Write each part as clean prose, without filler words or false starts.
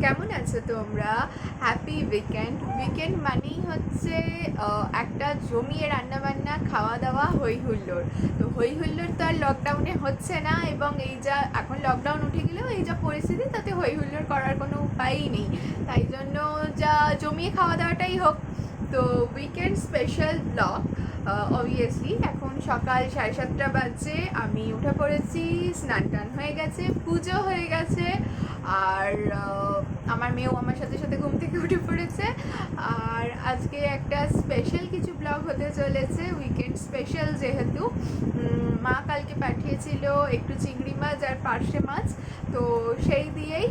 কেমন আছো তোমরা? Happy weekend. উইকেন্ড মানেই হচ্ছে একটা জমিয়ে রান্নাবান্না, খাওয়া দাওয়া, হই হুল্লোড়। তো হই হুল্লোড় তো আর লকডাউনে হচ্ছে না, এবং এই যা এখন লকডাউন উঠে গেলেও এই যা পরিস্থিতি, তাতে হই হুল্লোড় করার কোনো উপায়ই নেই। তাই জন্য যা জমিয়ে খাওয়া দাওয়াটাই হোক। তো উইকেন্ড স্পেশাল ব্লগ। অবভিয়াসলি এখন সকাল 7:30 বাজে, আমি উঠে পড়েছি, স্নান টান হয়ে গেছে, পুজো হয়ে গেছে, আর আমার মেয়েও আমার সাথে সাথে ঘুম থেকে উঠে পড়েছে। আর আজকে একটা স্পেশাল কিছু ব্লগ হতে চলেছে, উইকেন্ড স্পেশাল যেহেতু। মা কালকে পাঠিয়েছিল একটু চিংড়ি মাছ আর পার্শে মাছ, তো সেই দিয়েই।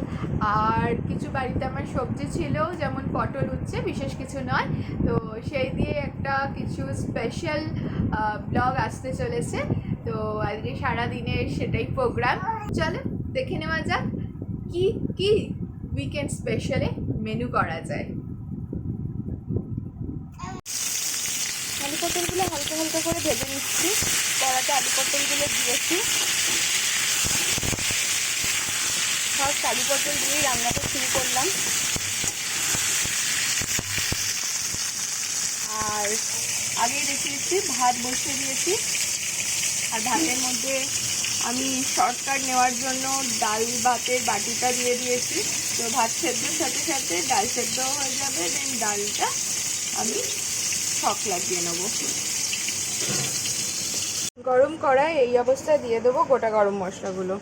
আর কিছু বাড়িতে আমার সবজি ছিল, যেমন পটল, উচ্ছে, বিশেষ কিছু নয়। তো সেই দিয়ে একটা কিছু স্পেশাল ব্লগ আসতে চলেছে। তো আজকে সারাদিনের সেটাই প্রোগ্রাম। চলো দেখে নেওয়া যাক কি কি উইকেন্ড স্পেশালে মেনু করা যায়। আলু পটলগুলো হালকা হালকা করে ভেজে নিচ্ছি। কড়াতে আলু পটলগুলো দিয়েছি। ফার্স্ট আলু পটল দিয়েই রান্নাটা শুরু করলাম। আর আগেই দেখিয়েছি ভাত বসিয়ে দিয়েছি। আর ভাতের মধ্যে আমি শর্টকাট নেওয়ার জন্য ডাল ভাতের বাটিটা দিয়ে দিয়েছি। তো ভাত সেদ্ধর সাথে সাথে ডাল সেদ্ধ হয়ে যাবে, দেন ডালটা আমি ছক লাগিয়ে নেব। গরম কড়াই এই অবস্থায় দিয়ে দেবো গোটা গরম মশলাগুলো।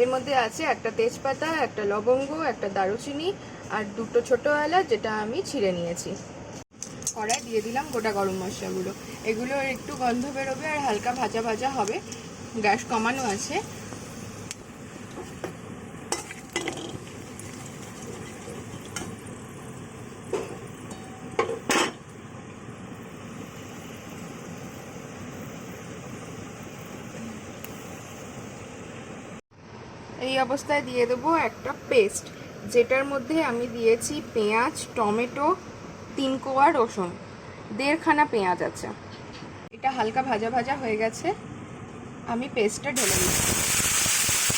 এর মধ্যে আছে একটা তেজপাতা, একটা লবঙ্গ, একটা দারুচিনি, আর দুটো ছোটো এলাচ, যেটা আমি ছিঁড়ে নিয়েছি। কড়াই দিয়ে দিলাম গোটা গরম মশলাগুলো। এগুলো একটু গন্ধ বেরোবে আর হালকা ভাজা ভাজা হবে। গ্যাস কমানো আছে। এই অবস্থায় দিয়ে দেবো একটা পেস্ট, যেটার মধ্যে আমি দিয়েছি পেঁয়াজ, টমেটো, 3 কোয়া রসুন, 1.5 খানা পেঁয়াজ আছে। এটা হালকা ভাজা ভাজা হয়ে গেছে, আমি পেস্টটা ঢেলে দিচ্ছি।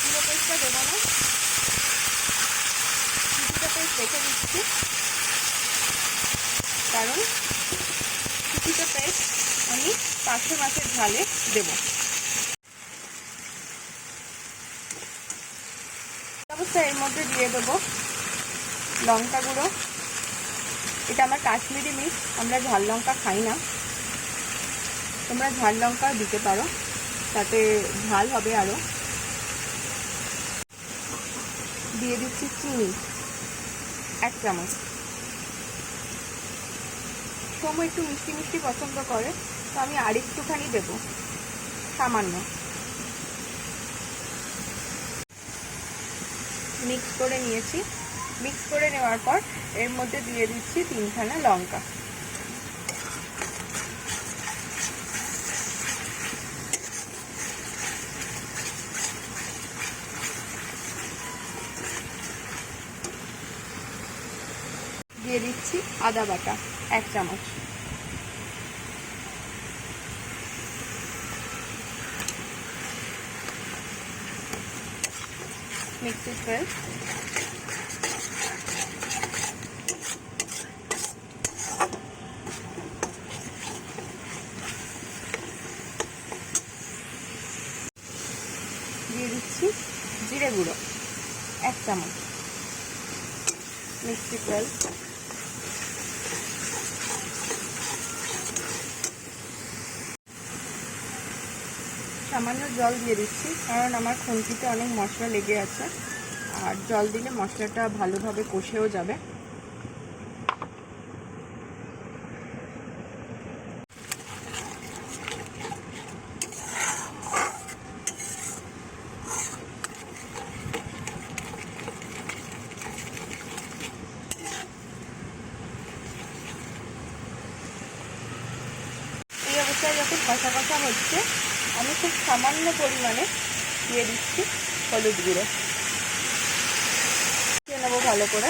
পুরো পেস্টটা দেবো না, কিছুটা পেস্ট রেখে দিচ্ছি, কারণ কিছুটা পেস্ট আমি পার্শে মাছের ঝালে দেবো। অবস্থায় এর মধ্যে দিয়ে দেবো লঙ্কা গুঁড়ো। এটা আমার কাশ্মীরি মির্চ, আমরা ঝাল লঙ্কা খাই না। তোমরা ঝাল লঙ্কা দিতে পারো, তাতে ঝাল হবে আরও। দিয়ে দিচ্ছি চিনি 1 চামচ। সোমু একটু মিষ্টি মিষ্টি পছন্দ করে, তো আমি আর একটুখানি দেবো, সামান্য। মিক্স করে নিয়েছি। মিক্স করে নেওয়ার পর এর মধ্যে দিয়ে দিচ্ছি 3 খানা লঙ্কা। দিয়ে দিচ্ছি আদা বাটা 1 চামচ। মিক্স ইট ওয়েল। দিয়ে দিচ্ছি জিরে গুঁড়ো 1 চামচ। মিক্স ইট ওয়েল। সামান্য জল দিয়ে দিচ্ছি, কারণ আমার খুন্তিতে অনেক মশলা লেগে আছে, আর জল দিলে মশলাটা ভালোভাবে কষেও যাবে। এই অবস্থায় যখন কষা কষা হচ্ছে, আমি খুব সামান্য পরিমাণে দিয়ে দিচ্ছি হলুদ গুঁড়ো। দিয়ে নেবো ভালো করে।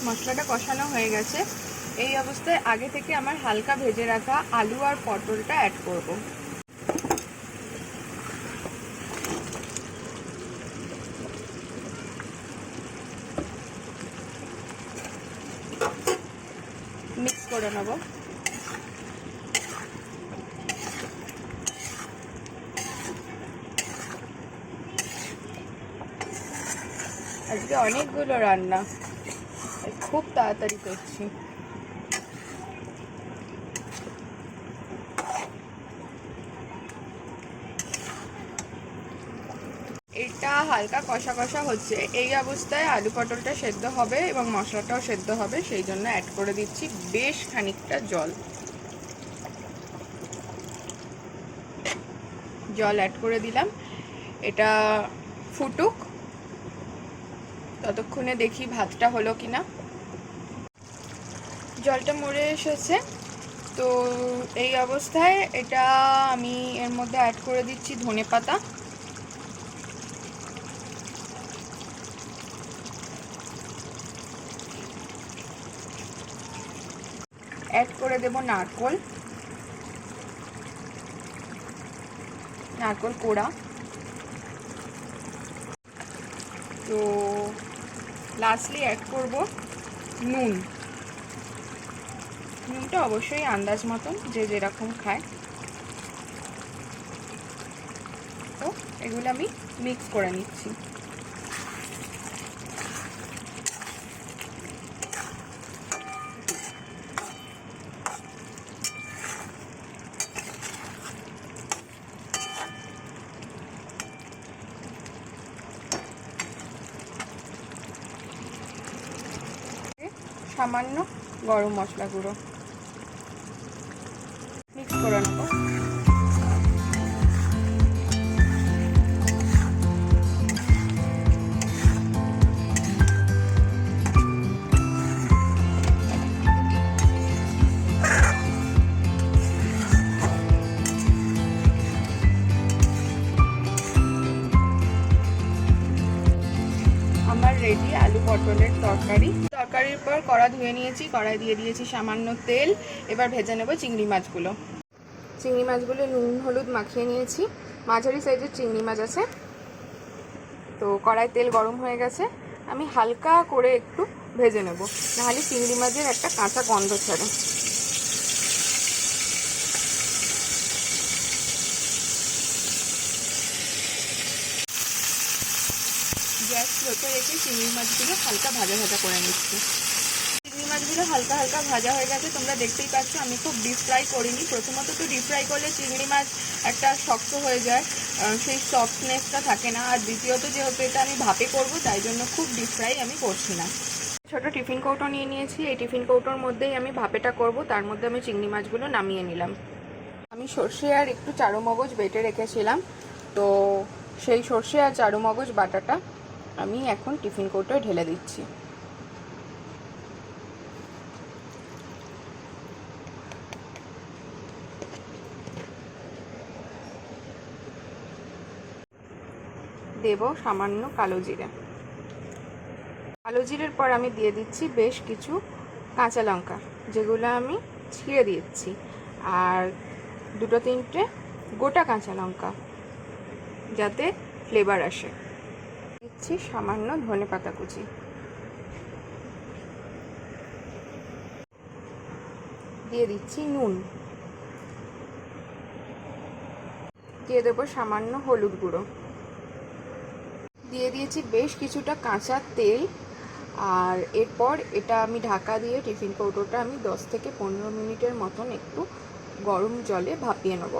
মশলাটা কষানো হয়ে গেছে। এই অবস্থায় আগে থেকে আমার হালকা ভেজে রাখা আলু আর পটলটা অ্যাড করব। মিক্স করে নেব। আজকে অনেকগুলো রান্না, খুব তাড়াতাড়ি করছি। এটা হালকা কষা কষা হচ্ছে, এই অবস্থায় আলু পটলটা সেদ্ধ হবে এবং মশলাটাও সেদ্ধ হবে, সেই জন্য অ্যাড করে দিচ্ছি বেশ খানিকটা জল। জল অ্যাড করে দিলাম, এটা ফুটুক, ততক্ষণে দেখি ভাতটা হলো কিনা। জলটা মরে এসেছে, তো এই অবস্থায় এটা আমি এর মধ্যে অ্যাড করে দিচ্ছি ধনেপাতা। অ্যাড করে দেব নারকোল কোড়া। তো লাস্টলি অ্যাড করব নুনটা অবশ্যই আন্দাজ মতন, যে যেরকম খায়। তো এগুলো আমি মিক্স করে নিচ্ছি। সামান্য গরম মশলা গুঁড়ো মিক্স করে নেব। আমার রেডি আলু পটলের তরকারি। তরকারির পর কড়া ধুয়ে নিয়েছি, কড়াই দিয়ে দিয়েছি সামান্য তেল। এবার ভেজে নেব চিংড়ি মাছগুলো। চিংড়ি মাছগুলো নুন হলুদ মাখিয়ে নিয়েছি, মাঝারি সাইজের চিংড়ি মাছ আছে। তো কড়াই তেল গরম হয়ে গেছে, আমি হালকা করে একটু ভেজে নেব, নাহলে চিংড়ি মাছের একটা কাঁচা গন্ধ ছাড়ে। গ্যাস স্লোতে রেখে চিংড়ি মাছগুলো হালকা ভাজা ভাজা করে নিচ্ছি। চিংড়ি মাছগুলো হালকা হালকা ভাজা হয়ে গেছে, তোমরা দেখতেই পাচ্ছ। আমি খুব ডিপ ফ্রাই করিনি। প্রথমত তো ডিপ ফ্রাই করলে চিংড়ি মাছ একটা শক্ত হয়ে যায়, সেই সফটনেসটা থাকে না। আর দ্বিতীয়ত যেহেতু এটা আমি ভাপে করব, তাই জন্য খুব ডিপ ফ্রাই আমি করছি না। ছোট টিফিন কৌটো নিয়ে নিয়েছি, এই টিফিন কৌটোর মধ্যেই আমি ভাপেটা করব। তার মধ্যে আমি চিংড়ি মাছগুলো নামিয়ে নিলাম। আমি সর্ষে আর একটু চারু মগজ বেটে রেখেছিলাম, তো সেই সর্ষে আর চারু মগজ বাটাটা আমি এখন টিফিন কৌটোয় ঢেলে দিচ্ছি। দেব সামান্য কালো জিরে। কালো জিরের পর আমি দিয়ে দিচ্ছি বেশ কিছু কাঁচা লঙ্কা, যেগুলো আমি ছিঁড়ে দিচ্ছি, আর দুটো তিনটে গোটা কাঁচা লঙ্কা, যাতে ফ্লেভার আসে। দিচ্ছি সামান্য ধনেপাতা কুচি। দিয়ে দিচ্ছি নুন। দিয়ে দেবো সামান্য হলুদ গুঁড়ো। দিয়ে দিয়েছি বেশ কিছুটা কাঁচা তেল। আর এরপর এটা আমি ঢাকা দিয়ে টিফিন কৌটোটা আমি 10 থেকে 15 মিনিটের মতন একটু গরম জলে ভাপিয়ে নেব।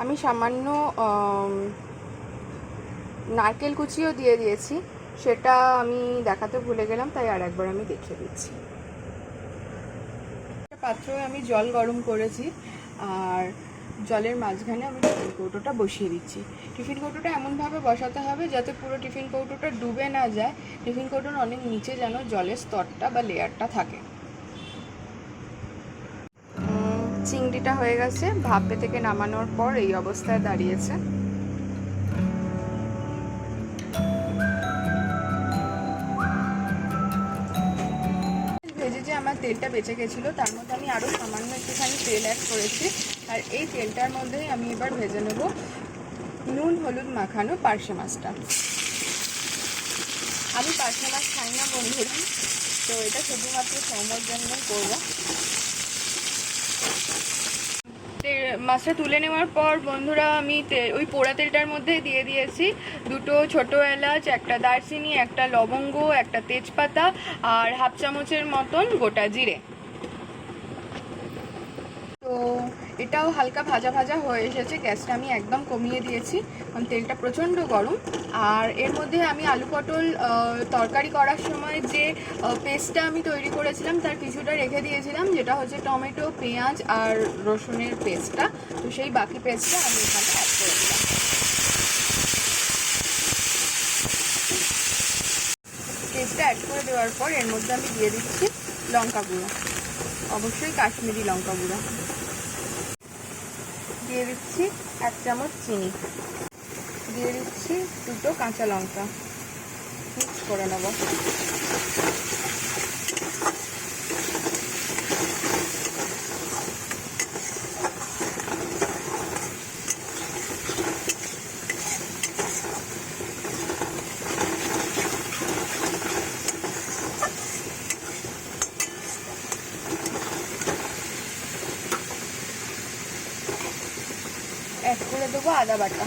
আমি সামান্য নারকেল কুচিও দিয়ে দিয়েছি, সেটা আমি দেখাতে ভুলে গেলাম, তাই আর একবার আমি দেখিয়ে দিচ্ছি। পাত্রে আমি জল গরম করেছি, আর জলের মাঝখানে আমি টিফিন কৌটোটা বসিয়ে দিচ্ছি। টিফিন কৌটোটা এমনভাবে বসাতে হবে যাতে পুরো টিফিন কৌটোটা ডুবে না যায়, টিফিন কৌটোর অনেক নিচে যেন জলের স্তরটা বা লেয়ারটা থাকে। চিংড়িটা হয়ে গেছে, ভাপে থেকে নামানোর পর এই অবস্থায় দাঁড়িয়েছে। তেলটা বেঁচে গেছিলো, তার মধ্যে আমি আরও সামান্য একটুখানি তেল অ্যাড করেছি। আর এই তেলটার মধ্যেই আমি এবার ভেজে নেব নুন হলুদ মাখানো পার্শে মাছটা। আমি পার্শে মাছ খাই না বন্ধুরা, তো এটা শুধুমাত্র সৌম্যর জন্যই করবো। মাছটা তুলে নেওয়ার পর বন্ধুরা আমি ওই পোড়া তেলটার মধ্যে দিয়ে দিয়েছি 2টো ছোটো এলাচ, একটা দারচিনি, একটা লবঙ্গ, একটা তেজপাতা আর হাফ চামচের মতন গোটা জিরে। তো এটাও হালকা ভাজা ভাজা হয়ে এসেছে, গ্যাসটা আমি একদম কমিয়ে দিয়েছি কারণ তেলটা প্রচণ্ড গরম। আর এর মধ্যে আমি আলু পটল তরকারি করার সময় যে পেস্টটা আমি তৈরি করেছিলাম তার কিছুটা রেখে দিয়েছিলাম, যেটা হচ্ছে টমেটো, পেঁয়াজ আর রসুনের পেস্টটা। তো সেই বাকি পেস্টটা আমি এখানে অ্যাড করে দিলাম। পেস্টটা অ্যাড করে দেওয়ার পর এর মধ্যে আমি দিয়ে দিচ্ছি লঙ্কা গুঁড়ো, অবশ্যই কাশ্মীরি লঙ্কা গুঁড়ো। দিয়ে দিচ্ছি 1 চামচ চিনি, দিয়ে দিচ্ছি 2টো কাঁচা লঙ্কা, মিক্স করে নেব। অ্যাড করে দেবো আদা বাটা,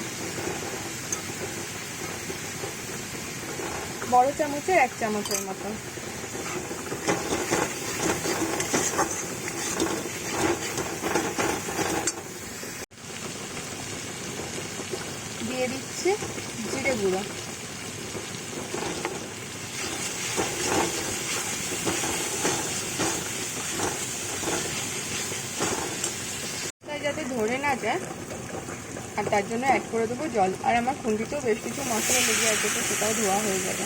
বড় চামচের 1 চামচের মতো। দিয়ে দিচ্ছি জিরে গুঁড়ো, যাতে ধরে না যায় আর তার জন্য অ্যাড করে দেবো জল। আর আমার খুন্তিতেও বেশ কিছু মশলা লেগে আছে, তো সেটাও ধোয়া হয়ে যাবে।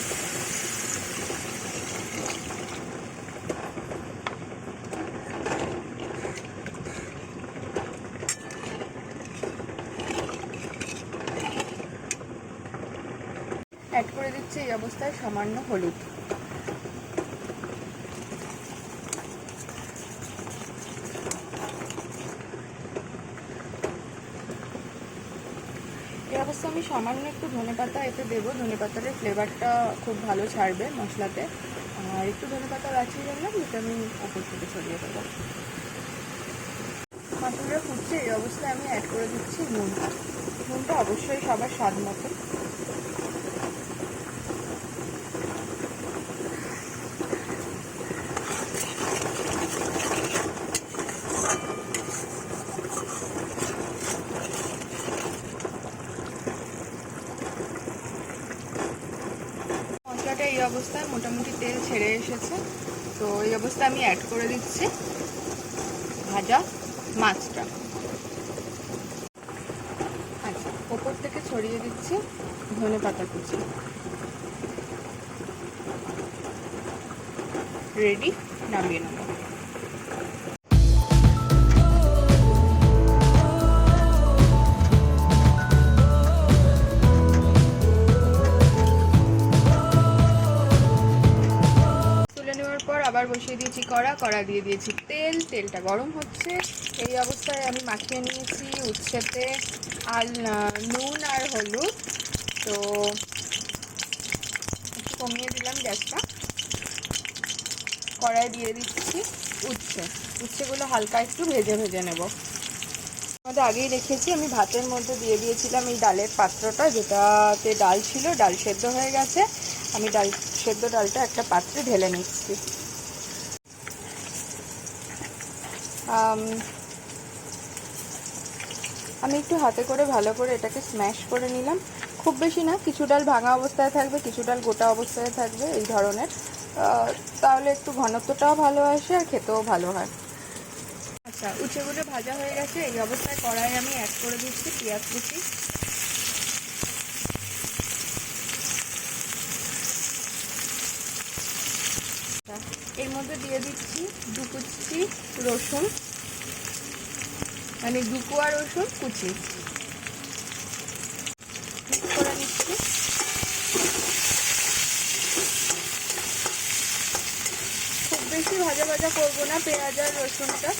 অ্যাড করে দিচ্ছি এই অবস্থায় সামান্য হলুদ। এই অবস্থায় আমি সামান্য একটু ধনেপাতা এতে দেবো, ধনেপাতার ফ্লেভারটা খুব ভালো ছাড়বে মশলাতে। আর একটু ধনেপাতা বাছিয়ে দিলাম, যেটা আমি ওপর থেকে ছড়িয়ে দেবো। মশলাটা ফুটছে, এই অবস্থায় আমি অ্যাড করে দিচ্ছি নুন। নুনটা অবশ্যই সবার স্বাদ মতো। মশলাটা এই অবস্থায় মোটামুটি তেল ছেড়ে এসেছে, তো এই অবস্থায় আমি অ্যাড করে দিচ্ছি ভাজা মাছটা। আচ্ছা, ওপর থেকে ছড়িয়ে দিচ্ছি ধনেপাতা কুচি। রেডি, নামিয়ে নেব। আবার বসিয়ে দিয়েছি কড়া দিয়ে দিয়েছি তেলটা গরম হচ্ছে। এই অবস্থায় আমি মাখিয়ে নিয়েছি উচ্ছেতে আর নুন আর হলুদ। তো একটু কমিয়ে দিলাম গ্যাসটা, কড়াই দিয়ে দিচ্ছি উচ্ছেগুলো হালকা একটু ভেজে নেব। আমাদের আগেই রেখেছি, আমি ভাতের মধ্যে দিয়ে দিয়েছিলাম এই ডালের পাত্রটা, যেটাতে ডাল ছিল, ডাল সেদ্ধ হয়ে গেছে। আমি সেদ্ধ ডালটা একটা পাত্রে ঢেলে নিচ্ছি। আমি একটু হাতে করে ভালো করে এটাকে স্ম্যাশ করে নিলাম, খুব বেশি না, কিছু ডাল ভাঙা অবস্থায় থাকবে, কিছু ডাল গোটা অবস্থায় থাকবে, এই ধরনের। তাহলে একটু ঘনত্বটাও ভালো আসে আর খেতেও ভালো হয়। আচ্ছা, উচ্ছেগুলো ভাজা হয়ে গেছে। এই অবস্থায় কড়াই আমি অ্যাড করে দিচ্ছি পেঁয়াজ কুচি। এর মধ্যে দিয়ে দিচ্ছি 2 কুচি রসুন, মানে 2 কোয়া রসুন কুচি করে নিচ্ছি। খুব বেশি ভাজা ভাজা ভাজা করবো না পেঁয়াজ আর রসুনটা।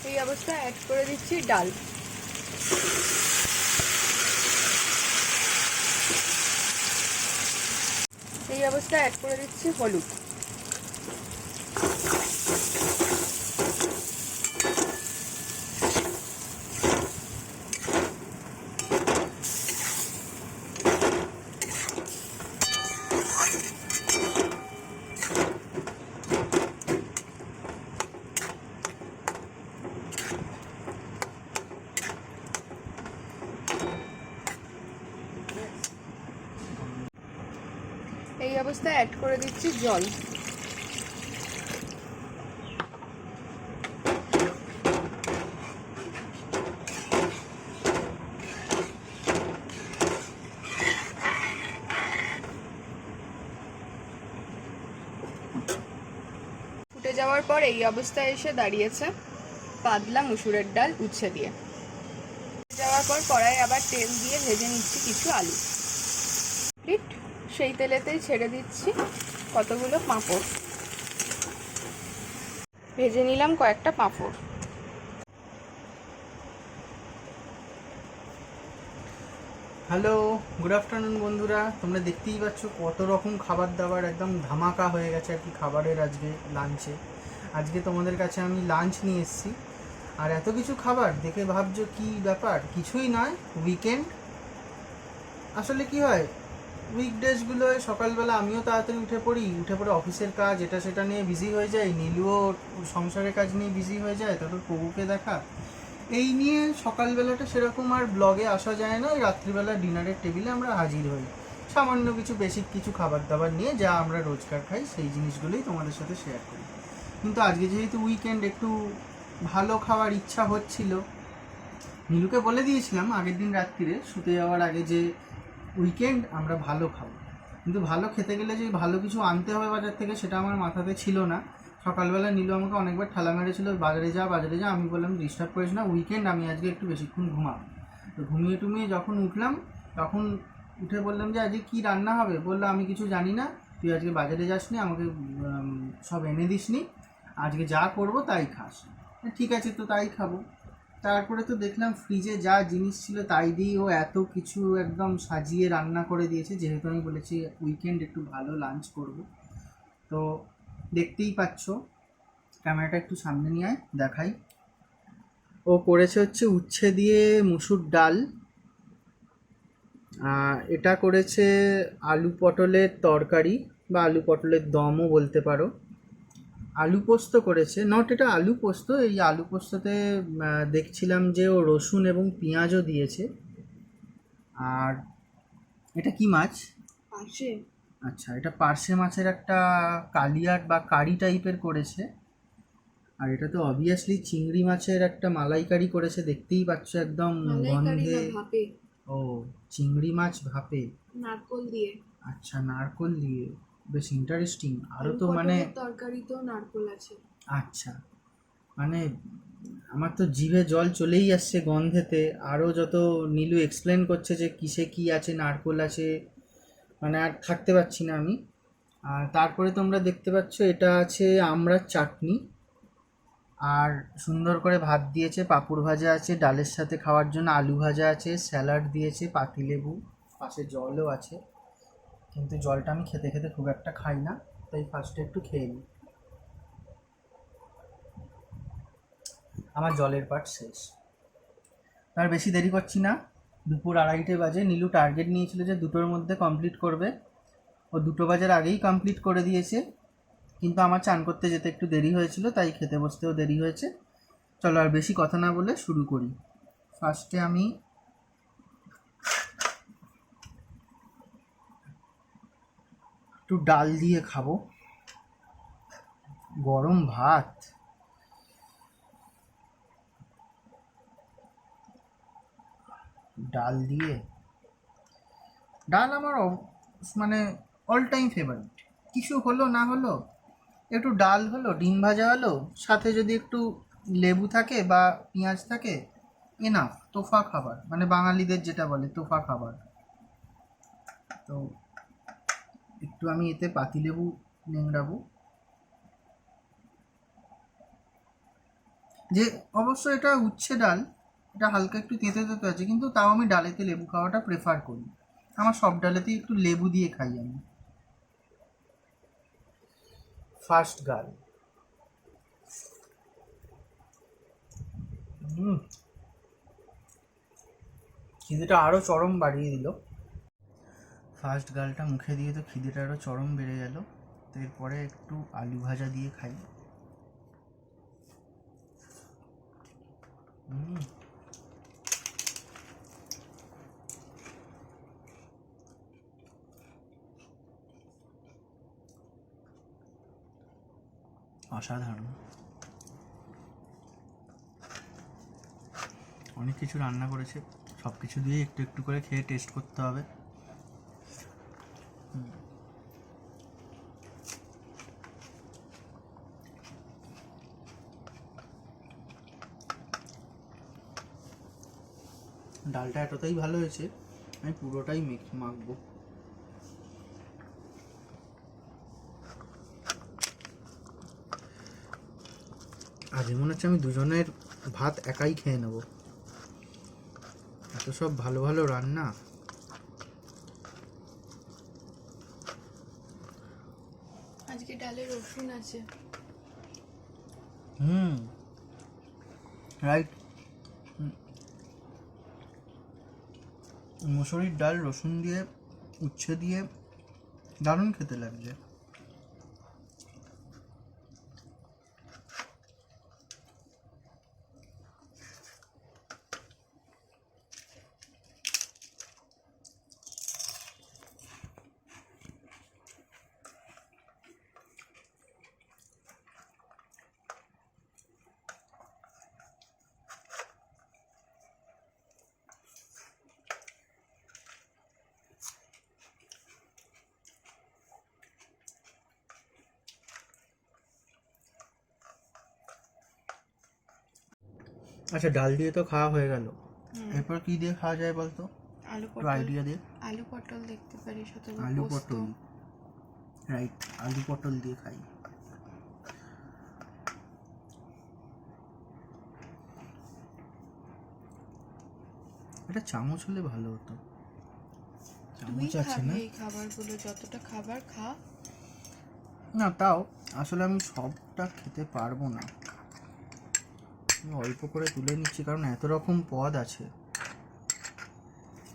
এই অবস্থায় অ্যাড করে দিচ্ছি ডাল। এই অবস্থায় অ্যাড করে দিচ্ছি হলুদ। এই অবস্থায় অ্যাড করে দিচ্ছি জল। ফুটে যাওয়ার পর এই অবস্থায় এসে দাঁড়িয়েছে পাতলা মুসুরের ডাল উচ্ছে দিয়ে। যাওয়ার পর কড়াইয়ে আবার তেল দিয়ে ভেজে নিচ্ছি কিছু আলু। সেই তেলেতেই ছেড়ে দিচ্ছি কতগুলো পাঁপড়। ভেজে নিলাম কয়েকটা পাঁপড়। হ্যালো, গুড আফটারনুন বন্ধুরা। তোমরা দেখতেই পাচ্ছ কত রকম খাবার দাবার একদম ধামাকা হয়ে গেছে আর কি খাবারের আজকে লাঞ্চে। আজকে তোমাদের কাছে আমি লাঞ্চ নিয়ে এসেছি, আর এত কিছু খাবার দেখে ভাবছো কি ব্যাপার। কিছুই নয়, উইকেন্ড। আসলে কি হয়, উইকডেজগুলোয় সকালবেলা আমিও তাড়াতাড়ি উঠে পড়ে অফিসের কাজ এটা সেটা নিয়ে বিজি হয়ে যাই, নীলুও সংসারের কাজ নিয়ে বিজি হয়ে যায়, তারপর প্রভুকে দেখা, এই নিয়ে সকালবেলাটা সেরকম আর ব্লগে আসা যায় না। রাত্রিবেলা ডিনারের টেবিলে আমরা হাজির হই সামান্য কিছু বেসিক কিছু খাবার দাবার নিয়ে, যা আমরা রোজকার খাই সেই জিনিসগুলোই তোমাদের সাথে শেয়ার করি। কিন্তু আজকে যেহেতু উইকেন্ড, একটু ভালো খাওয়ার ইচ্ছা হচ্ছিল। নীলুকে বলে দিয়েছিলাম আগের দিন রাত্রিরে শুতে যাওয়ার আগে যে উইকেন্ড আমরা ভালো খাবো, কিন্তু ভালো খেতে গেলে যে ভালো কিছু আনতে হবে বাজার থেকে সেটা আমার মাথাতে ছিল না। সকালবেলা নীলু আমাকে অনেকবার ঠালা মেরেছিল বাজারে যা। আমি বললাম ডিস্টার্ব করিস না, উইকেন্ড, আমি আজকে একটু বেশিক্ষণ ঘুমাবো। তো ঘুমিয়ে টুমিয়ে যখন উঠলাম তখন উঠে বললাম যে আজকে কী রান্না হবে। বললো আমি কিছু জানি না, তুই আজকে বাজারে যাসনি, আমাকে সব এনে দিসনি, আজকে যা করবো তাই খাস। ঠিক আছে, তো তাই খাবো। তারপরে তো দেখলাম ফ্রিজে যা জিনিস ছিল তাই দিয়েই ও এত কিছু একদম সাজিয়ে রান্না করে দিয়েছে, যেহেতু আমি বলেছি উইকেন্ড একটু ভালো লাঞ্চ করব। তো দেখতেই পাচ্ছ, ক্যামেরাটা একটু সামনে নিয়ে আয় দেখাই। ও করেছে হচ্ছে উচ্ছে দিয়ে মুসুর ডাল, এটা করেছে আলু পটলের তরকারি বা আলু পটলের দমও বলতে পারো। আলু পোস্ত করেছে, নট এটা আলু পোস্ত। এই আলু পোস্ততে দেখছিলাম যে ও রসুন এবং পেঁয়াজও দিয়েছে। আর এটা কি মাছ? পাশে। আচ্ছা, এটা পার্শে মাছের একটা কালিয়াট বা কারি টাইপের করেছে। আর এটা তো অবভিয়াসলি চিংড়ি মাছের একটা মালাইকারি করেছে, দেখতেই পাচ্ছ একদম গন্ধে। ও, চিংড়ি মাছ ভাপে নারকোল দিয়ে। আচ্ছা, নারকোল দিয়ে, বেশ ইন্টারেস্টিং। আরও তো মানে তরকারিতেও নারকোল আছে। আচ্ছা, মানে আমার তো জিভে জল চলেই আসছে গন্ধেতে। আরও যত নীলু এক্সপ্লেন করছে যে কিসে কি আছে, নারকোল আছে, মানে আর থাকতে পারছি না আমি। আর তারপরে তোমরা দেখতে পাচ্ছ এটা আছে আমড়ার চাটনি, আর সুন্দর করে ভাত দিয়েছে, পাঁপড় ভাজা আছে, ডালের সাথে খাওয়ার জন্য আলু ভাজা আছে, স্যালাড দিয়েছে, পাতিলেবু, পাশে জলও আছে। কিন্তু জলটা আমি খেতে খেতে খুব একটা খাই না, তাই ফার্স্টে একটু খেয়ে নিই। আমার জলের পাট শেষ। আর বেশি দেরি করছি না, দুপুর 2:30 বাজে। নীলু টার্গেট নিয়েছিল যে 2টোর মধ্যে কমপ্লিট করবে, ও 2টো বাজার আগেই কমপ্লিট করে দিয়েছে। কিন্তু আমার চান করতে যেতে একটু দেরি হয়েছিল, তাই খেতে বসতেও দেরি হয়েছে। চলো আর বেশি কথা না বলে শুরু করি। ফার্স্টে আমি একটু ডাল দিয়ে খাবো, গরম ভাত। ডাল দিয়ে, ডাল আমার মানে অল টাইম ফেভারিট। কিছু হলো না হলো, একটু ডাল হলো, ডিম ভাজা হলো, সাথে যদি একটু লেবু থাকে বা পেঁয়াজ থাকে, এনাফ। তোফা খাবার, মানে বাঙালিদের যেটা বলে তোফা খাবার। তো একটু আমি এতে পাতিলেবু নেংড়াবো, যে অবশ্য এটা উচ্ছে ডাল, এটা হালকা একটু তেঁতো তেঁতো আছে, কিন্তু তাও আমি ডালেতে লেবু খাওয়াটা প্রেফার করি। আমার সব ডালেতেই একটু লেবু দিয়ে খাই আমি। ফার্স্ট গাল। খিদেটা আরও চরম বাড়িয়ে দিল। ফার্স্ট গালটা মুখে দিয়ে তো খিদেটা আরও চরম বেড়ে গেল। তো এরপরে একটু আলু ভাজা দিয়ে খাই। অসাধারণ। অনেক কিছু রান্না করেছে, সব কিছু দিয়ে একটু একটু করে খেয়ে টেস্ট করতে হবে। ডালটা এতটাই ভালো হয়েছে, আমি পুরোটাই মাখবো। আজ মনে হচ্ছে আমি দুজনের ভাত একাই খেয়ে নেব, এত সব ভালো ভালো রান্না। আজকে ডালে রসুন আছে। রাইট। মুসুরির ডাল রসুন দিয়ে, উচ্ছে দিয়ে দারুণ খেতে লাগছে। আচ্ছা, ডাল দিয়ে তো খাওয়া হয়ে গেল, এরপর কি দিয়ে খাওয়া যায় বলতো? আলু একটু পটল। আইডিয়া দে। আলু পটল দেখতে পারিস, অথবা আলু পোস্ত। পটল, রাইট, আলু পটল দিয়ে খাই। এটা চামচ হলে ভালো হতো। তুই চামচ আছে খাবি না? এই খাবারগুলো, যতটা খাবার খা। না, তাও আসলে আমি সবটা খেতে পারবো না, আমি অল্প করে তুলে নিচ্ছি, কারণ এত রকম পদ আছে।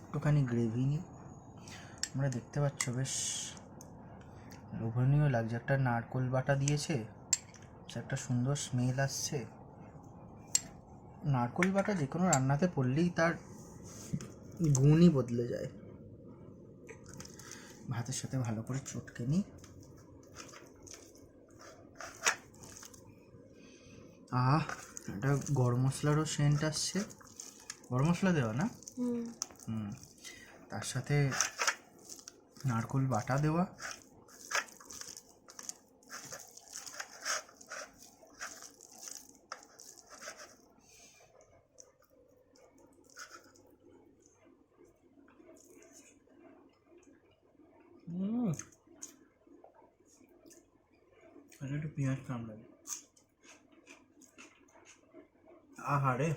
একটুখানি গ্রেভি নিই। তোমরা দেখতে পাচ্ছ বেশ লোভনীয় লাগছে, একটা নারকোল বাটা দিয়েছে, একটা সুন্দর স্মেল আসছে। নারকোল বাটা যে কোনো রান্নাতে পড়লেই তার গুণই বদলে যায়। ভাতের সাথে ভালো করে চটকে নিই। একটা গরম মশলারও সেন্ট আসছে। গরম মশলা দেওয়া না? তার সাথে নারকোল বাটা দেওয়া। একটু পেঁয়াজ কামড়াবে। আহারে,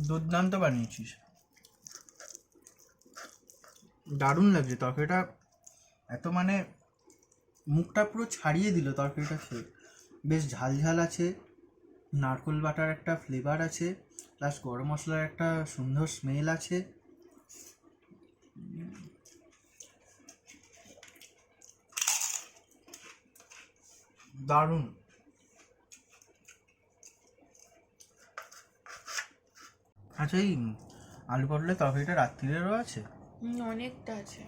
দুর্দান্ত বানিয়েছিস, দারুণ লাগছে তরকারিটা। এত মানে মুখটা পুরো ছাড়িয়ে দিল তরকারিটা খেয়ে। বেশ ঝাল ঝাল আছে, নারকোল বাটার একটা ফ্লেভার আছে, প্লাস গরম মশলার একটা সুন্দর স্মেল আছে। দারুণ। আচ্ছা, এই আলু পটলের তরকারিটা রাত্রিরেরও আছে? অনেকটা আছে।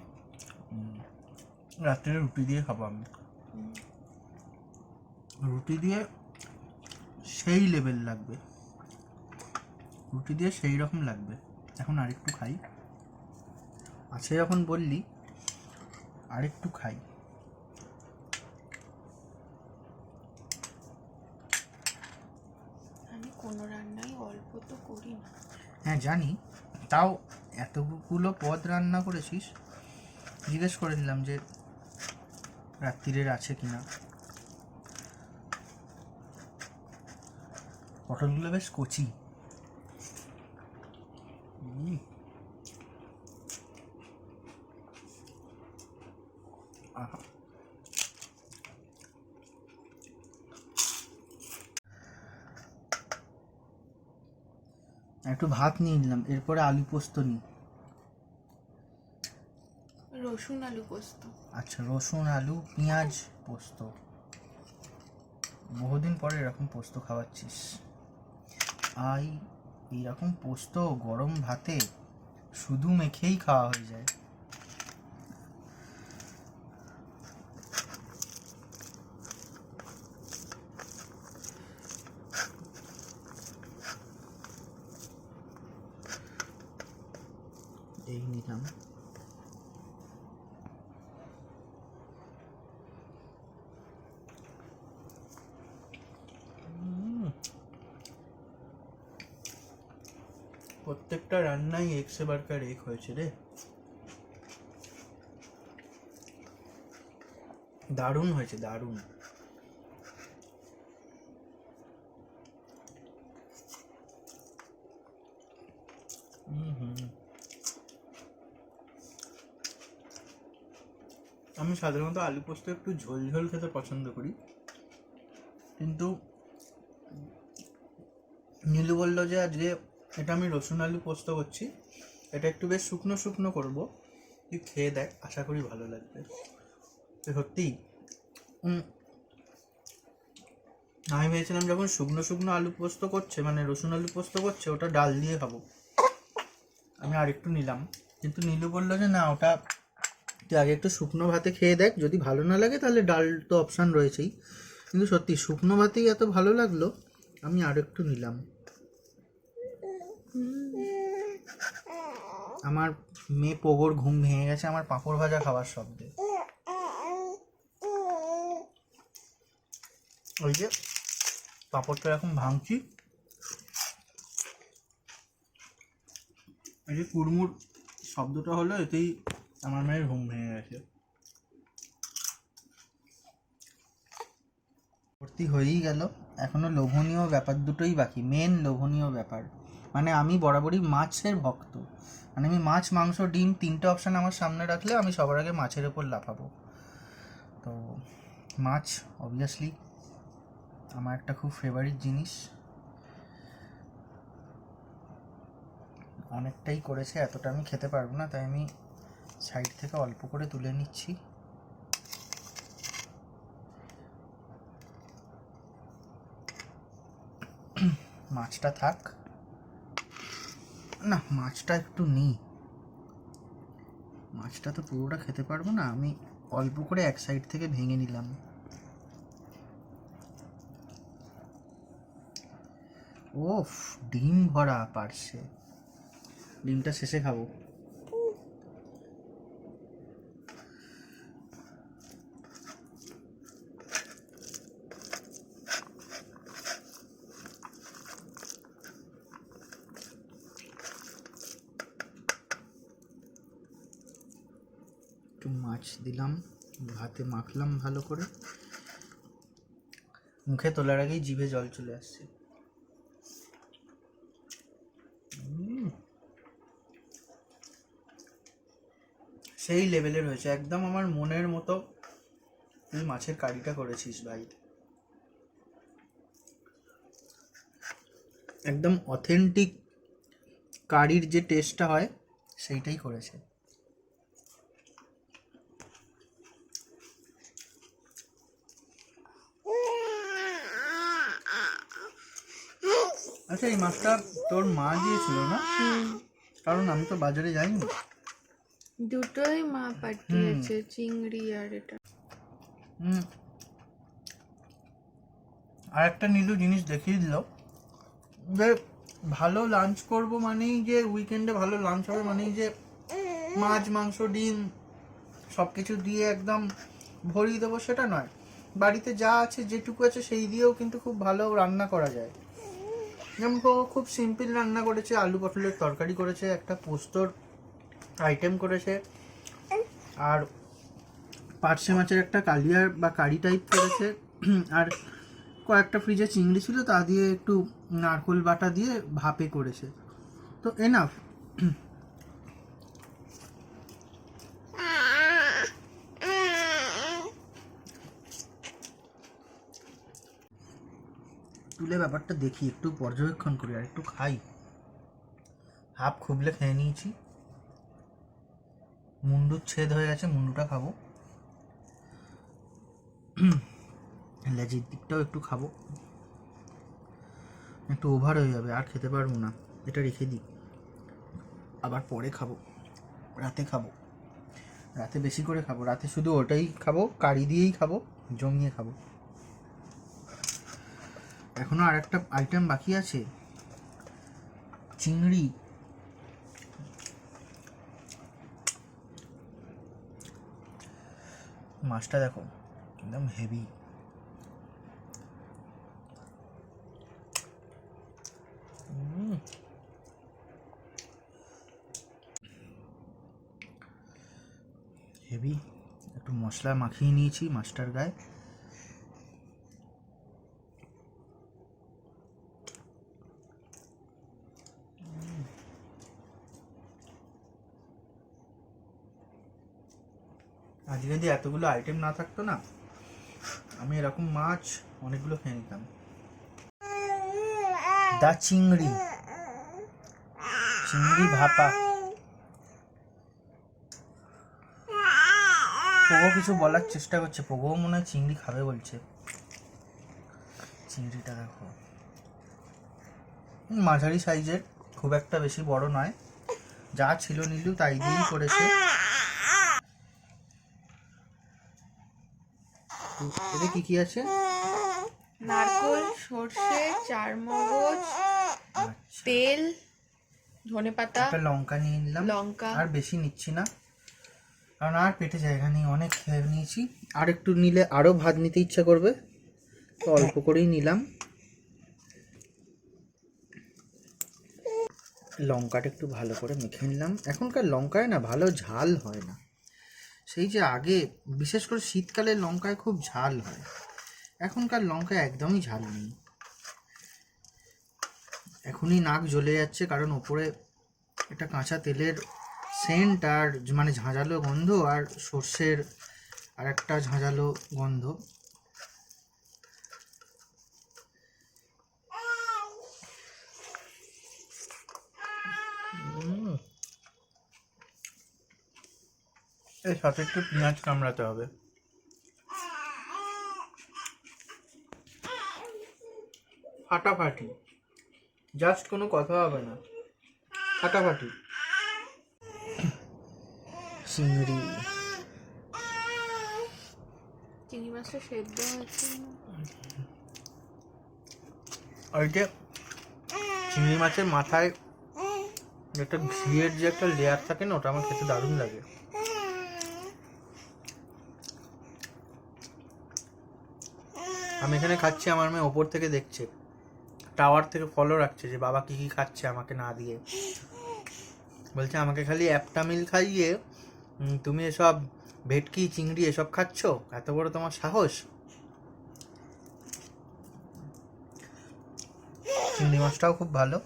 রাত্রিরে রুটি দিয়ে খাবো আমি। রুটি দিয়ে সেই লেভেল লাগবে, রুটি দিয়ে সেই রকম লাগবে। এখন আরেকটু খাই, আছে যখন বললি আরেকটু খাই। আমি কোনো রান্নাই অল্প তো করি না। হ্যাঁ জানি, তাও এতগুলো পদ রান্না করেছিস, জিজ্ঞেস করে দিলাম যে রাত্রিরের আছে কিনা। পটলগুলো বেশ কচি। আহা, একটু ভাত নিয়ে নিলাম, এরপরে আলু পোস্ত নিই। রসুন আলু পোস্ত। আচ্ছা, রসুন আলু পেঁয়াজ পোস্ত। বহুদিন পরে এরকম পোস্ত খাওয়াচ্ছিস। এইরকম পোস্ত গরম ভাতে শুধু মেখেই খাওয়া হয়ে যায়। এই নিলাম। প্রত্যেকটা রান্নাই এক সে বারকার এক হয়েছে রে। দারুণ হয়েছে, দারুণ। আমি সাধারণত আলু পোস্ত একটু ঝোল ঝোল খেতে পছন্দ করি, কিন্তু নীলু বললো যে আজকে এটা আমি রসুন আলু পোস্ত করছি, এটা একটু বেশ শুকনো শুকনো করবো, তুই খেয়ে দেখ, আশা করি ভালো লাগবে। সত্যি আমি ভেবেছিলাম যখন শুকনো শুকনো আলু পোস্ত করছে, মানে রসুন আলু পোস্ত করছে, ওটা ডাল দিয়ে খাবো। আমি আরেকটু নিলাম, কিন্তু নীলু বললো যে না, ওটা তুই আগে একটু শুকনো ভাতে খেয়ে দেখ, যদি ভালো না লাগে তাহলে ডাল তো অপশান রয়েছেই। কিন্তু সত্যি শুকনো ভাতেই এত ভালো লাগলো, আমি আরেকটু নিলাম। আমার মেয়ে পোগোর ঘুম ভেঙে গেছে আমার পাঁপড় ভাজা খাওয়ার শব্দে। ওই যে পাঁপড়টা এরকম ভাঙছি, এই যে কুড়মুড় শব্দটা হলো, এতেই আমার মেয়ের ঘুম ভেঙে গেছে। ভর্তি হয়েই গেল, এখনো লোভনীয় ব্যাপার দুটোই বাকি। মেন লোভনীয় ব্যাপার মানে আমি বরাবরই মাছের ভক্ত, মানে আমি মাছ, মাংস, ডিম তিনটে অপশান আমার সামনে রাখলে আমি সবার আগে মাছের ওপর লাফাবো। তো মাছ অবভিয়াসলি আমার একটা খুব ফেভারিট জিনিস। অনেকটাই করেছে, এতটা আমি খেতে পারবো না, তাই আমি সাইড থেকে অল্প করে তুলে নিচ্ছি। মাছটা থাক না, মাছটা একটু নিই, মাছটা তো পুরোটা খেতে পারবো না, আমি অল্প করে এক সাইড থেকে ভেঙে নিলাম। ওফ, ডিম ভরা পারছে, ডিমটা শেষে খাবো। একটু মাছ দিলাম, ভাতে মাখলাম ভালো করে, মুখে তোলার আগেই জিভে জল চলে আসছে। সেই লেভেলের হয়েছে, একদম আমার মনের মতো তুই মাছের কারিটা করেছিস ভাই, একদম অথেন্টিক কারির যে টেস্টটা হয় সেইটাই করেছে। আচ্ছা, এই মাছটা তোর মা দিয়েছিল না? কারণ আমি তো বাজারে যাইনি। দুটোই মা পাঠিয়েছে, চিংড়ি আর এটা। আর একটা নীলু জিনিস দেখিয়ে দিল যে ভালো লাঞ্চ করব মানেই যে উইকেন্ডে ভালো লাঞ্চ হবে মানেই যে মাছ, মাংস, ডিম সব কিছু দিয়ে একদম ভরিয়ে দেবো সেটা নয়। বাড়িতে যা আছে, যেটুকু আছে সেই দিয়েও কিন্তু খুব ভালো রান্না করা যায়। যেমন খুব সিম্পল রান্না করেছে, আলু পটলের তরকারি করেছে, একটা পোস্তর আইটেম করেছে, আর পার্শে মাছের একটা কালিয়ার বা কারি টাইপ করেছে। আর কয়েকটা ফ্রিজে চিংড়ি ছিল, তা দিয়ে একটু নারকোল বাটা দিয়ে ভাপে করেছে, তো এনাফ। তুলে ব্যাপারটা দেখি, একটু পর্যবেক্ষণ করি আর একটু খাই। হাফ খুবলে খেয়ে নিয়েছি, মুন্ডুর ছেদ হয়ে গেছে, মুন্ডুটা খাবো, লেজের দিকটাও একটু খাবো, একটু ওভার হয়ে যাবে, আর খেতে পারবো না, এটা রেখে দিই, আবার পরে খাবো, রাতে খাবো, রাতে বেশি করে খাবো, রাতে শুধু ওটাই খাবো, কারি দিয়েই খাবো, জমিয়ে খাবো। এখনো আর একটা আইটেম বাকি আছে, চিংড়ি। মাছটা দেখো একদম হেভি, হেভি। একটু মশলা মাখিয়ে নিয়েছি মাছটার গায়ে, আজকে যদি এতগুলো আইটেম না থাকতো না, আমি এরকম মাছ অনেকগুলো খেয়ে নিতাম। দা চিংড়ি, চিংড়ি ভাপা। পোগো কিছু বলার চেষ্টা করছে, পোগো মনে হয় চিংড়ি খাবে বলছে। চিংড়িটা দেখো মাঝারি সাইজের, খুব একটা বেশি বড় নয়, যা ছিল নীলু তাই দিয়েই করেছে। এতে কি কি আছে? নারকোল, সর্ষে, চারমগজ, তেল, ধনেপাতা, একটা লঙ্কা নিয়ে নিলাম, লঙ্কা। আর বেশি নিচ্ছি না, কারণ আর পেটে জায়গা নেই, অনেক খেয়ে নিয়েছি। আর একটু নিলে আরও ভাত নিতে ইচ্ছা করবে, তো অল্প করেই নিলাম। লঙ্কাটা একটু ভালো করে মেখে নিলাম। এখনকার লঙ্কায় না ভালো ঝাল হয় না, সেই যে আগে, বিশেষ করে শীতকালে লঙ্কায় খুব ঝাল হয়, এখনকার লঙ্কায় একদমই ঝাল নেই। এখনই নাক জ্বলে যাচ্ছে, কারণ ওপরে একটা কাঁচা তেলের সেন্ট, আর মানে ঝাঁঝালো গন্ধ, আর সর্ষের আর একটা ঝাঁঝালো গন্ধ। এর সাথে একটু পেঁয়াজ কামড়াতে হবে, ফাটাফাটি, জাস্ট কোনো কথা হবে না, ফাটাফাটি। চিংড়ি, চিংড়ি মাছটা সেদ্ধ হয়েছে। ওই যে চিংড়ি মাছের মাথায় একটা ঘিয়ের যে একটা লেয়ার থাকে না, ওটা আমার খেতে দারুণ লাগে। আমি এখানে খাচ্ছি, আমার মেয়ে ওপর থেকে দেখছে, টাওয়ার থেকে ফলো রাখছে যে বাবা কি কি খাচ্ছে আমাকে না দিয়ে। বলছে আমাকে খালি অ্যাপটা মিল খাইয়ে তুমি এসব ভেটকি চিংড়ি এসব খাচ্ছ, এত বড় তোমার সাহস। চিংড়ি মাছটাও খুব ভালো।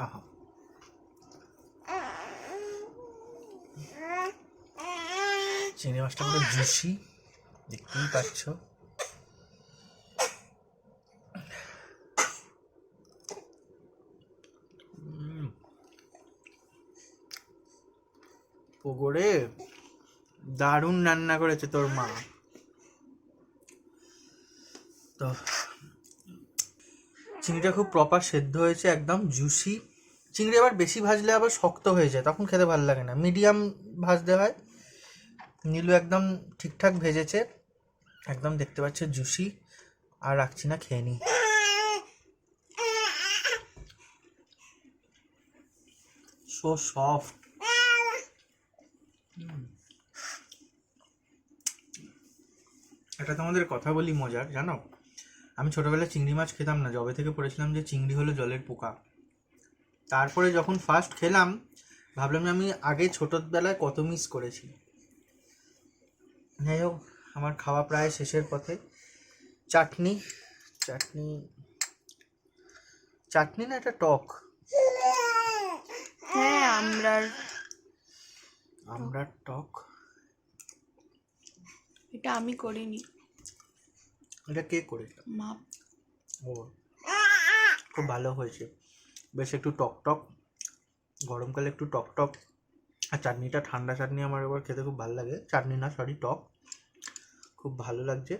আহা, চিংড়ি মাছটা পুরো জুসি, দেখতেই পাচ্ছ। ওগরে দারুণ রান্না করেছে তোর মা। তো চিংড়িটা খুব প্রপার সেদ্ধ হয়েছে, একদম জুসি। চিংড়ি আবার বেশি ভাজলে আবার শক্ত হয়ে যায়, তখন খেতে ভালো লাগে না, মিডিয়াম ভাজতে হয়। নীলু একদম ঠিকঠাক ভেজেছে, একদম দেখতে পাচ্ছে জুসি। আর রাখছি না, খেয়ে নিই। So soft. একটা তোমাদের কথা বলি মজার, জানো আমি ছোটোবেলায় চিংড়ি মাছ খেতাম না, যবে থেকে পড়েছিলাম যে চিংড়ি হলো জলের পোকা। তারপরে যখন ফার্স্ট খেলাম ভাবলাম যে আমি আগে ছোটোবেলায় কত মিস করেছি। যাই হোক, আমার খাওয়া প্রায় শেষের পথে। চাটনি চাটনি চাটনি না, এটা টক। হ্যাঁ, আমরা টক। এটা আমি করিনি, এটা কে করেছিল? মা। ও, খুব ভালো হয়েছে, বেশ একটু টক টক, গরমকালে একটু টক টক। আর চাটনিটা ঠান্ডা চাটনি আমার এবার খেতে খুব ভালো লাগে। চাটনি না, সরি, টক, খুব ভালো লাগছে।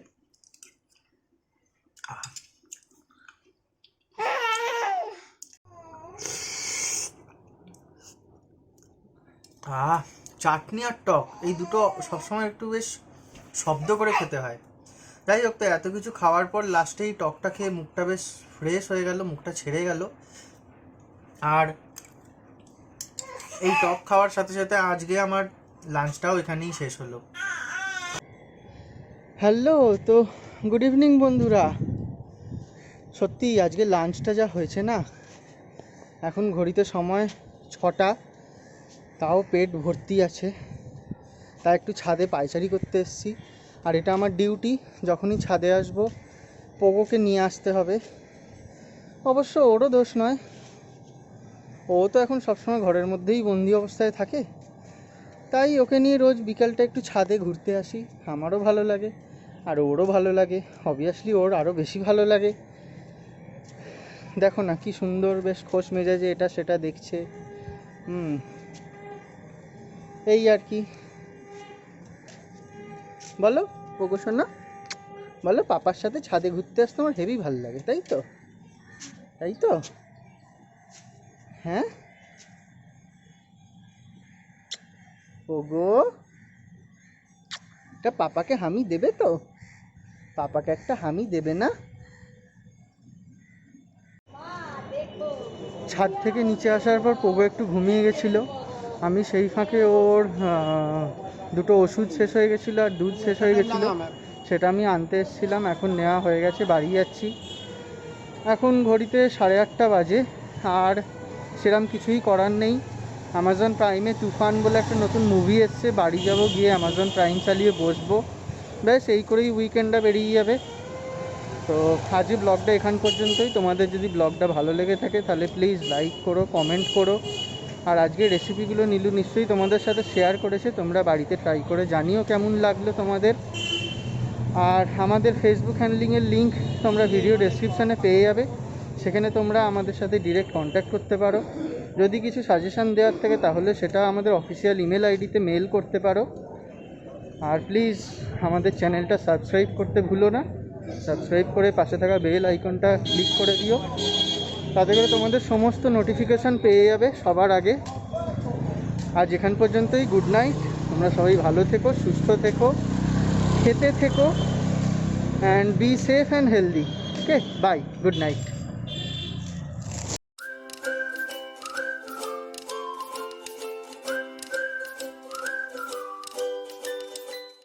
চাটনি আর টক এই দুটো সবসময় একটু বেশ শব্দ করে খেতে হয়। যাই হোক, তো এত কিছু খাওয়ার পর লাস্টে এই টকটা খেয়ে মুখটা বেশ ফ্রেশ হয়ে গেল, মুখটা ছেড়ে গেল। আর এই টক খাওয়ার সাথে সাথে আজকে আমার লাঞ্চটাও এখানেই শেষ হলো। হ্যালো, তো গুড ইভিনিং বন্ধুরা। সত্যি আজকে লাঞ্চটা যা হয়েছে না, এখন ঘড়িতে সময় 6টা, তাও পেট ভর্তি আছে। তাই একটু ছাদে পায়চারি করতে এসেছি। আর এটা আমার ডিউটি, যখনই ছাদে আসবো পোগোকে নিয়ে আসতে হবে। অবশ্য ওরও দোষ নয়, ও তো এখন সবসময় ঘরের মধ্যেই বন্দি অবস্থায় থাকে, তাই ওকে নিয়ে রোজ বিকালটা একটু ছাদে ঘুরতে আসি। আমারও ভালো লাগে আর ওরও ভালো লাগে, অবভিয়াসলি ওর আরও বেশি ভালো লাগে। দেখো না কি সুন্দর, বেশ খোশ মেজাজে এটা সেটা দেখছে। এই আর কি। বলো পোগো সোনা, বলো পাপার সাথে ছাদে ঘুরতে আসতে আমার হেভি ভালো লাগে, তাই তো? তাই তো? হ্যাঁ পোগো, এটা পাপাকে হামি দেবে তো? পাপাকে একটা হামি দেবে না? ছাদ থেকে নিচে আসার পর পোগো একটু ঘুমিয়ে গেছিলো। আমি সেই ফাঁকে ওর দুটো ওষুধ শেষ হয়ে গেছিলো আর দুধ শেষ হয়ে গেছিলো, সেটা আমি আনতে এসেছিলাম। এখন নেওয়া হয়ে গেছে, বাড়ি যাচ্ছি। এখন ঘড়িতে 8:30 বাজে। আর সেরকম কিছুই করার নেই। অ্যামাজন প্রাইমে তুফান বলে একটা নতুন মুভি এসছে, বাড়ি যাব, গিয়ে অ্যামাজন প্রাইম চালিয়ে বসবো, ব্যাস এই করেই উইকেন্ডটা বেরিয়ে যাবে। তো আজই ব্লগটা এখান পর্যন্তই। তোমাদের যদি ব্লগটা ভালো লেগে থাকে তাহলে প্লিজ লাইক করো, কমেন্ট করো। আর আজকের রেসিপিগুলো নীলু নিশ্চয়ই তোমাদের সাথে শেয়ার করেছে, তোমরা বাড়িতে ট্রাই করে জানিও কেমন লাগলো তোমাদের। আর আমাদের ফেসবুক হ্যান্ডলিংয়ের লিঙ্ক তোমরা ভিডিও ডেসক্রিপশানে পেয়ে যাবে, সেখানে তোমরা আমাদের সাথে ডিরেক্ট কন্ট্যাক্ট করতে পারো। যদি কিছু সাজেশান দেওয়ার থাকে তাহলে সেটা আমাদের অফিসিয়াল ইমেল আইডিতে মেল করতে পারো। আর প্লিজ আমাদের চ্যানেলটা সাবস্ক্রাইব করতে ভুলো না, সাবস্ক্রাইব করে পাশে থাকা বেল আইকনটা ক্লিক করে দিও, তাতে করে তোমাদের সমস্ত নোটিফিকেশান পেয়ে যাবে সবার আগে। আজ এখান পর্যন্তই, গুড নাইট। তোমরা সবাই ভালো থেকো, সুস্থ থেকো, খেতে থেকো, and be safe and healthy. Okay, bye, good night.